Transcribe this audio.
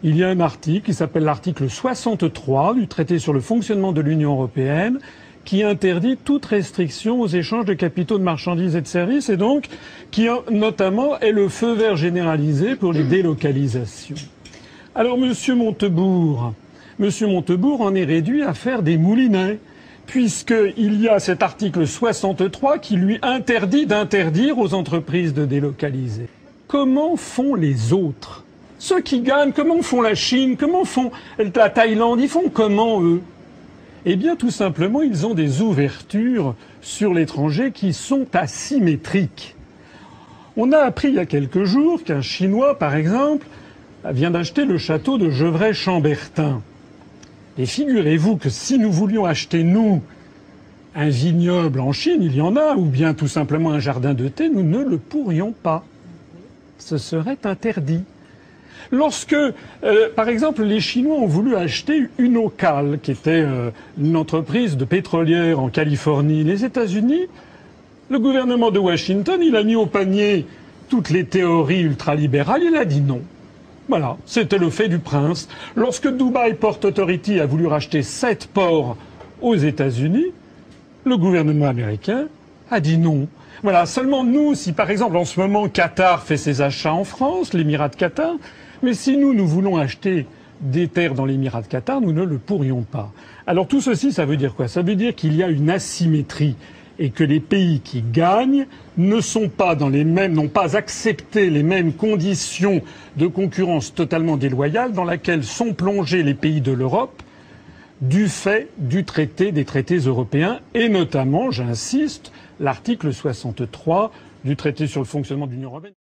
il y a un article qui s'appelle l'article 63 du traité sur le fonctionnement de l'Union européenne qui interdit toute restriction aux échanges de capitaux, de marchandises et de services, et donc qui notamment est le feu vert généralisé pour les délocalisations. Alors Monsieur Montebourg en est réduit à faire des moulinets, puisqu'il y a cet article 63 qui lui interdit d'interdire aux entreprises de délocaliser. Comment font les autres? Ceux qui gagnent, comment font la Chine? Comment font la Thaïlande? Ils font comment, eux? Eh bien, tout simplement, ils ont des ouvertures sur l'étranger qui sont asymétriques. On a appris il y a quelques jours qu'un Chinois, par exemple, vient d'acheter le château de Gevrey-Chambertin. Et figurez-vous que si nous voulions acheter, nous, un vignoble en Chine, il y en a, ou bien tout simplement un jardin de thé, nous ne le pourrions pas. Ce serait interdit. Lorsque, par exemple, les Chinois ont voulu acheter Unocal, qui était une entreprise de pétrolière en Californie, les États-Unis, le gouvernement de Washington, il a mis au panier toutes les théories ultralibérales, il a dit non. Voilà, c'était le fait du prince. Lorsque Dubai Port Authority a voulu racheter 7 ports aux États-Unis, le gouvernement américain a dit non. Voilà, seulement nous, si par exemple en ce moment Qatar fait ses achats en France, l'Émirat de Qatar, mais si nous voulons acheter des terres dans l'Émirat de Qatar, nous ne le pourrions pas. Alors tout ceci, ça veut dire quoi? Ça veut dire qu'il y a une asymétrie et que les pays qui gagnent ne sont pas dans les mêmes, n'ont pas accepté les mêmes conditions de concurrence totalement déloyale dans laquelle sont plongés les pays de l'Europe du fait des traités européens et notamment, j'insiste, l'article 63 du traité sur le fonctionnement de l'Union européenne.